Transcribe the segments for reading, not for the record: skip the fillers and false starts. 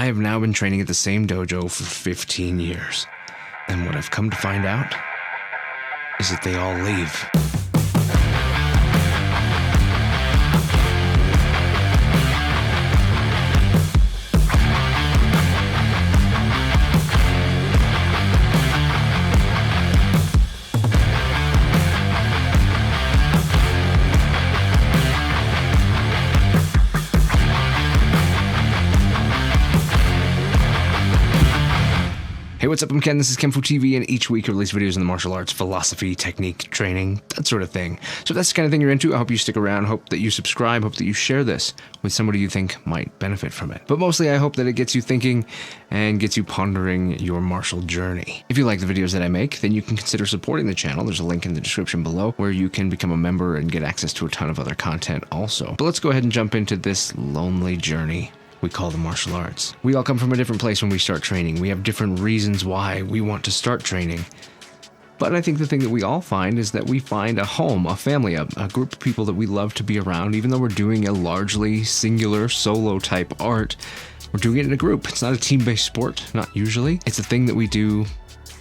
have now been training at the same dojo for 15 years. And what I've come to find out is that they all leave. Hey, what's up? I'm Ken. This is kenfuTV, and each week I release videos in the martial arts, philosophy, technique, training, that sort of thing. So if that's the kind of thing you're into, I hope you stick around, hope that you subscribe, hope that you share this with somebody you think might benefit from it. But mostly I hope that it gets you thinking and gets you pondering your martial journey. If you like the videos that I make, then you can consider supporting the channel. There's a link in the description below where you can become a member and get access to a ton of other content also. But let's go ahead and jump into this lonely journey we call the martial arts. We all come from a different place when we start training. We have different reasons why we want to start training. But I think the thing that we all find is that we find a home, a family, a group of people that we love to be around, even though we're doing a largely singular solo type art. We're doing it in a group. It's not a team-based sport, not usually. It's a thing that we do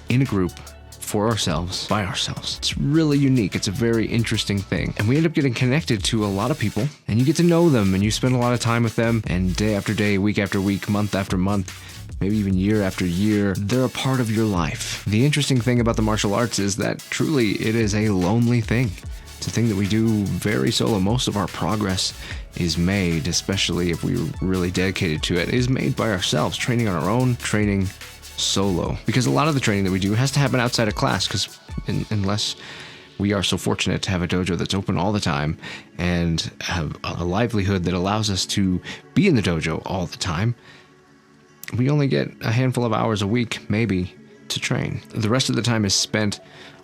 in a group, for ourselves, by ourselves. It's really unique. It's a very interesting thing. And we end up getting connected to a lot of people, and you get to know them, and you spend a lot of time with them, and day after day, week after week, month after month, maybe even year after year, they're a part of your life. The interesting thing about the martial arts is that truly it is a lonely thing. It's a thing that we do very solo. Most of our progress is made, especially if we're really dedicated to it, is made by ourselves, training on our own, training solo, because a lot of the training that we do has to happen outside of class, because unless we are so fortunate to have a dojo that's open all the time and have a livelihood that allows us to be in the dojo all the time, we only get a handful of hours a week, maybe, to train. The rest of the time is spent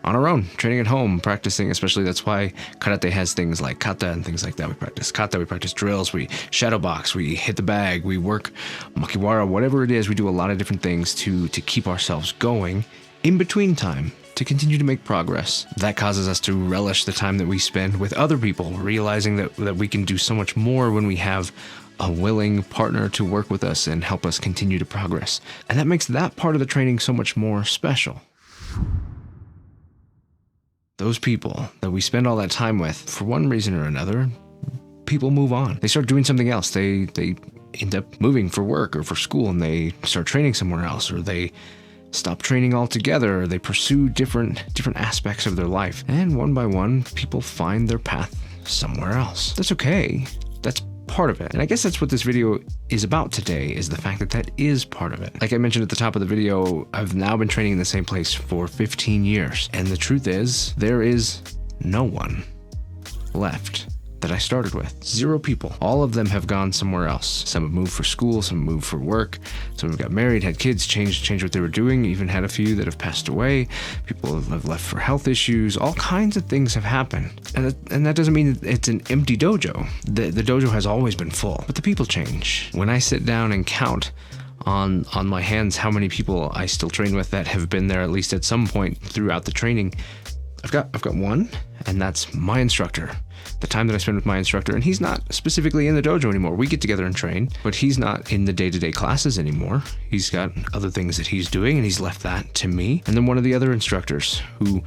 on our own, training at home, practicing, especially that's why karate has things like kata and things like that. We practice kata, we practice drills, we shadow box, we hit the bag, we work makiwara, whatever it is, we do a lot of different things to keep ourselves going in between time, to continue to make progress. That causes us to relish the time that we spend with other people, realizing that we can do so much more when we have a willing partner to work with us and help us continue to progress. And that makes that part of the training so much more special. Those people that we spend all that time with, for one reason or another, people move on. They start doing something else. They end up moving for work or for school, and they start training somewhere else, or they stop training altogether, or they pursue different aspects of their life. And one by one, people find their path somewhere else. That's okay. That's part of it. And I guess that's what this video is about today, is the fact that that is part of it. Like I mentioned at the top of the video, I've now been training in the same place for 15 years. And the truth is, there is no one left that I started with. 0 people. All of them have gone somewhere else. Some have moved for school, some moved for work, some have got married, had kids, changed what they were doing, even had a few that have passed away. People have left for health issues. All kinds of things have happened. And that doesn't mean it's an empty dojo. The dojo has always been full, but the people change. When I sit down and count on my hands how many people I still train with that have been there at least at some point throughout the training, I've got one, and that's my instructor. The time that I spend with my instructor, and he's not specifically in the dojo anymore. We get together and train, but he's not in the day-to-day classes anymore. He's got other things that he's doing, and he's left that to me. And then one of the other instructors who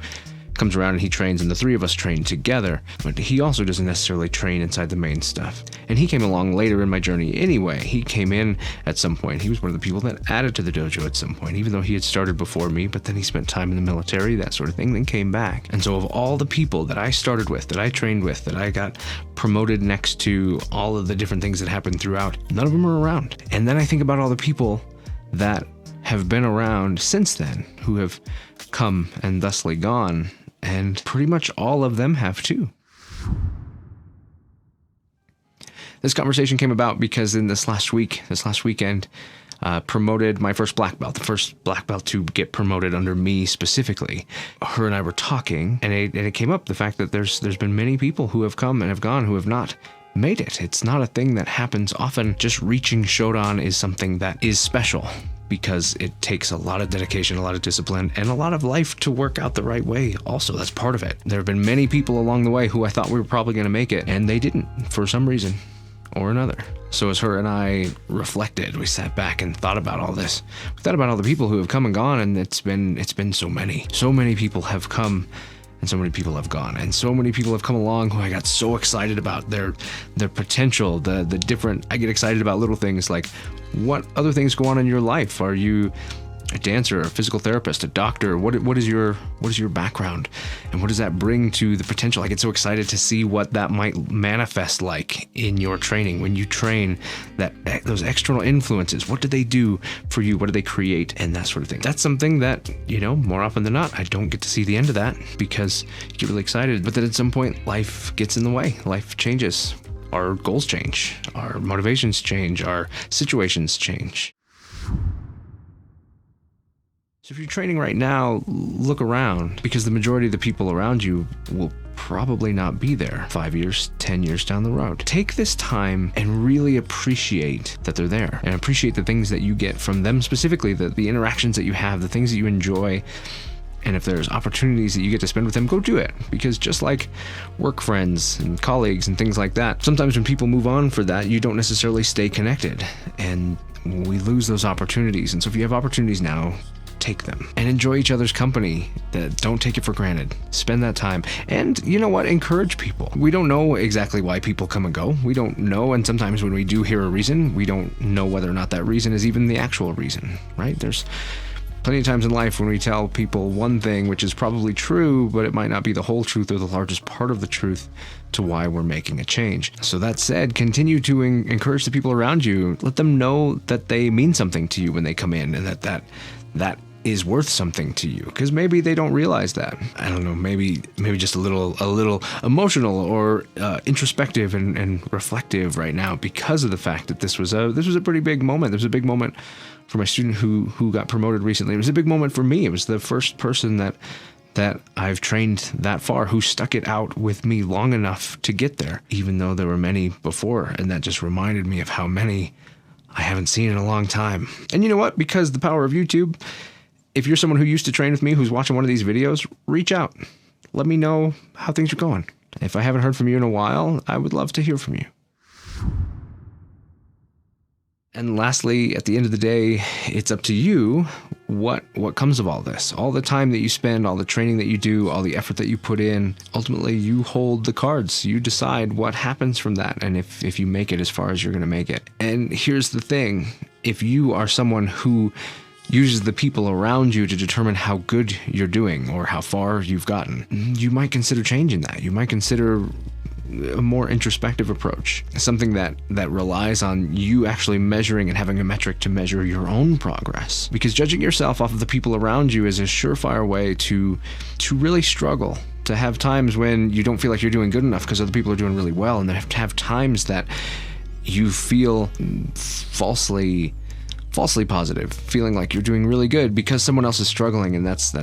comes around and he trains, and the 3 of us train together, but he also doesn't necessarily train inside the main stuff. And he came along later in my journey anyway. He came in at some point. He was one of the people that added to the dojo at some point, even though he had started before me, but then he spent time in the military, that sort of thing, then came back. And so of all the people that I started with, that I trained with, that I got promoted next to, all of the different things that happened throughout, none of them are around. And then I think about all the people that have been around since then, who have come and thusly gone, and pretty much all of them have too. This conversation came about because in this last weekend, promoted my first black belt, the first black belt to get promoted under me specifically. Her and I were talking, and it came up, the fact that there's been many people who have come and have gone who have not made it. It's not a thing that happens often. Just reaching Shodan is something that is special, because it takes a lot of dedication, a lot of discipline, and a lot of life to work out the right way. Also, that's part of it. There have been many people along the way who I thought we were probably going to make it, and they didn't for some reason. or another. So as her and I reflected, we sat back and thought about all this. We thought about all the people who have come and gone, and it's been so many. So many people have come and so many people have gone, and so many people have come along who I got so excited about their potential, the different. I get excited about little things like, what other things go on in your life? Are you a dancer, a physical therapist, a doctor? What is your background, and what does that bring to the potential? I get so excited to see what that might manifest like in your training when you train. Those external influences, what do they do for you? What do they create, and that sort of thing. That's something that, more often than not, I don't get to see the end of that because you get really excited, but then at some point life gets in the way. Life changes. Our goals change, our motivations change, our situations change. So if you're training right now, look around, because the majority of the people around you will probably not be there 5 years, 10 years down the road. Take this time and really appreciate that they're there, and appreciate the things that you get from them specifically, the interactions that you have, the things that you enjoy. And if there's opportunities that you get to spend with them, go do it. Because just like work friends and colleagues and things like that, sometimes when people move on for that, you don't necessarily stay connected, and we lose those opportunities. And so if you have opportunities now, take them and enjoy each other's company. Don't take it for granted. Spend that time. And you know what? Encourage people. We don't know exactly why people come and go. We don't know. And sometimes when we do hear a reason, we don't know whether or not that reason is even the actual reason, right? There's plenty of times in life when we tell people one thing, which is probably true, but it might not be the whole truth or the largest part of the truth to why we're making a change. So that said, continue to encourage the people around you. Let them know that they mean something to you when they come in, and that is worth something to you, because maybe they don't realize that. I don't know, maybe just a little emotional or introspective and reflective right now because of the fact that this was a pretty big moment. There was a big moment for my student who got promoted recently. It was a big moment for me. It was the first person that I've trained that far who stuck it out with me long enough to get there, even though there were many before, and that just reminded me of how many I haven't seen in a long time. And you know what? Because the power of YouTube, if you're someone who used to train with me who's watching one of these videos, reach out. Let me know how things are going. If I haven't heard from you in a while, I would love to hear from you. And lastly, at the end of the day, it's up to you what comes of all this. All the time that you spend, all the training that you do, all the effort that you put in, ultimately you hold the cards. You decide what happens from that, and if you make it as far as you're going to make it. And here's the thing. If you are someone who uses the people around you to determine how good you're doing or how far you've gotten, you might consider changing that. You might consider a more introspective approach, something that relies on you actually measuring and having a metric to measure your own progress. Because judging yourself off of the people around you is a surefire way to really struggle, to have times when you don't feel like you're doing good enough because other people are doing really well, and then have times that you feel falsely positive, feeling like you're doing really good because someone else is struggling. And that's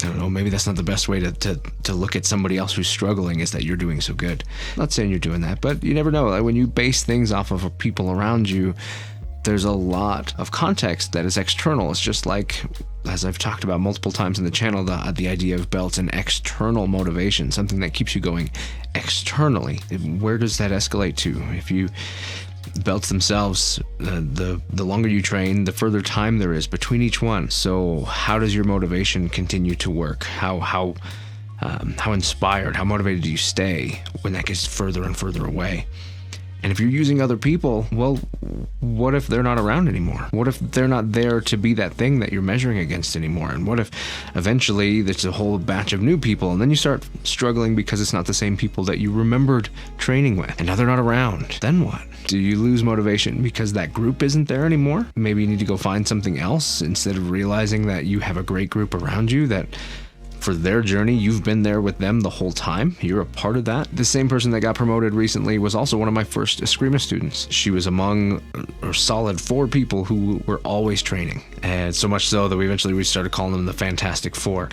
I don't know, maybe that's not the best way to look at somebody else who's struggling, is that you're doing so good. I'm not saying you're doing that, but you never know. Like, when you base things off of people around you, there's a lot of context that is external. It's just like, as I've talked about multiple times in the channel, the idea of belts and external motivation, something that keeps you going externally. Where does that escalate to? If you belts themselves, the longer you train, the further time there is between each one. So how does your motivation continue to work? How inspired, how motivated do you stay when that gets further and further away? And if you're using other people, well, what if they're not around anymore? What if they're not there to be that thing that you're measuring against anymore? And what if eventually there's a whole batch of new people, and then you start struggling because it's not the same people that you remembered training with, and now they're not around? Then what? Do you lose motivation because that group isn't there anymore? Maybe you need to go find something else, instead of realizing that you have a great group around you that for their journey, you've been there with them the whole time. You're a part of that. The same person that got promoted recently was also one of my first S3E11 students. She was among a solid 4 people who were always training. And so much so that we started calling them the Fantastic Four.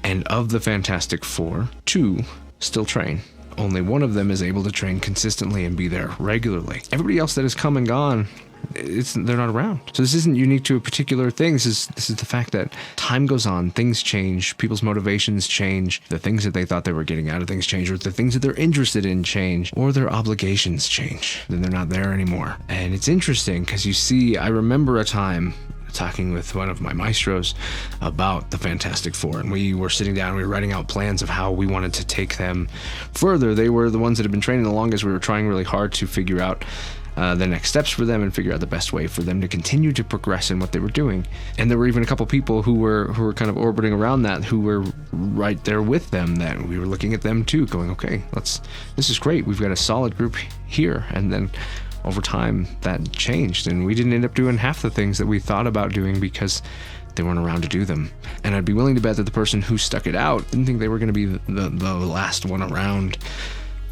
And of the Fantastic Four, 2 still train. only one of them is able to train consistently and be there regularly. Everybody else that has come and gone, they're not around. So this isn't unique to a particular thing. This is the fact that time goes on, things change, people's motivations change, the things that they thought they were getting out of things change, or the things that they're interested in change, or their obligations change. Then they're not there anymore. And it's interesting because you see, I remember a time talking with one of my maestros about the Fantastic Four, and we were sitting down, we were writing out plans of how we wanted to take them further. They were the ones that had been training the longest. We were trying really hard to figure out the next steps for them and figure out the best way for them to continue to progress in what they were doing. And there were even a couple people who were kind of orbiting around that, who were right there with them, that we were looking at them too, going, okay, this is great. We've got a solid group here. And then over time that changed, and we didn't end up doing half the things that we thought about doing because they weren't around to do them. And I'd be willing to bet that the person who stuck it out didn't think they were going to be the last one around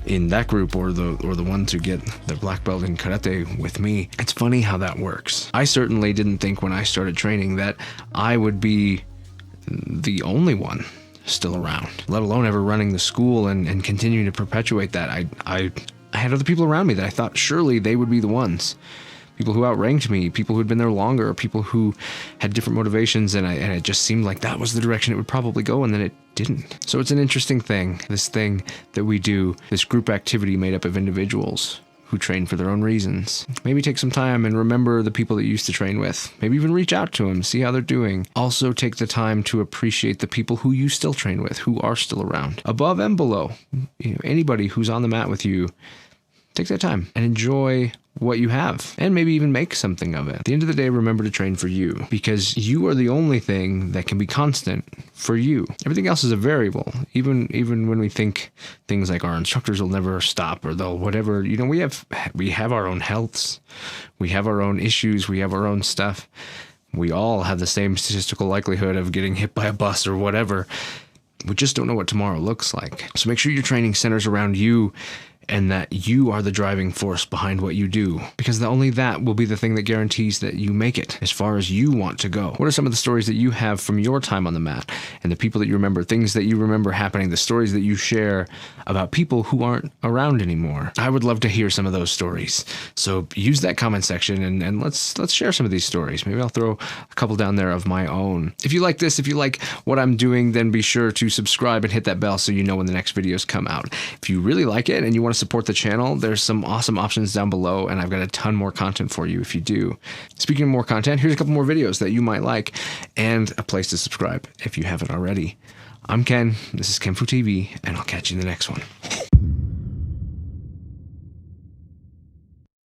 in that group, or the one to get their black belt in karate with me. It's funny how that works. I certainly didn't think when I started training that I would be the only one still around, let alone ever running the school and continuing to perpetuate that. I had other people around me that I thought surely they would be the ones. People who outranked me, people who had been there longer, people who had different motivations, and it just seemed like that was the direction it would probably go, and then it didn't. So it's an interesting thing, this thing that we do, this group activity made up of individuals who train for their own reasons. Maybe take some time and remember the people that you used to train with. Maybe even reach out to them, see how they're doing. Also take the time to appreciate the people who you still train with, who are still around, above and below. Anybody who's on the mat with you, take that time and enjoy what you have, and maybe even make something of it. At the end of the day, remember to train for you, because you are the only thing that can be constant for you. Everything else is a variable. Even when we think things like our instructors will never stop, or they'll whatever, we have our own healths, we have our own issues, we have our own stuff. We all have the same statistical likelihood of getting hit by a bus or whatever. We just don't know what tomorrow looks like. So make sure your training centers around you, and that you are the driving force behind what you do, because only that will be the thing that guarantees that you make it as far as you want to go. What are some of the stories that you have from your time on the mat, and the people that you remember, things that you remember happening, the stories that you share about people who aren't around anymore? I would love to hear some of those stories. So use that comment section and let's share some of these stories. Maybe I'll throw a couple down there of my own. If you like this, if you like what I'm doing, then be sure to subscribe and hit that bell so you know when the next videos come out. If you really like it and you want to support the channel, there's some awesome options down below, and I've got a ton more content for you if you do. Speaking of more content, here's a couple more videos that you might like, and a place to subscribe if you haven't already. I'm Ken, this is kenfuTV, and I'll catch you in the next one.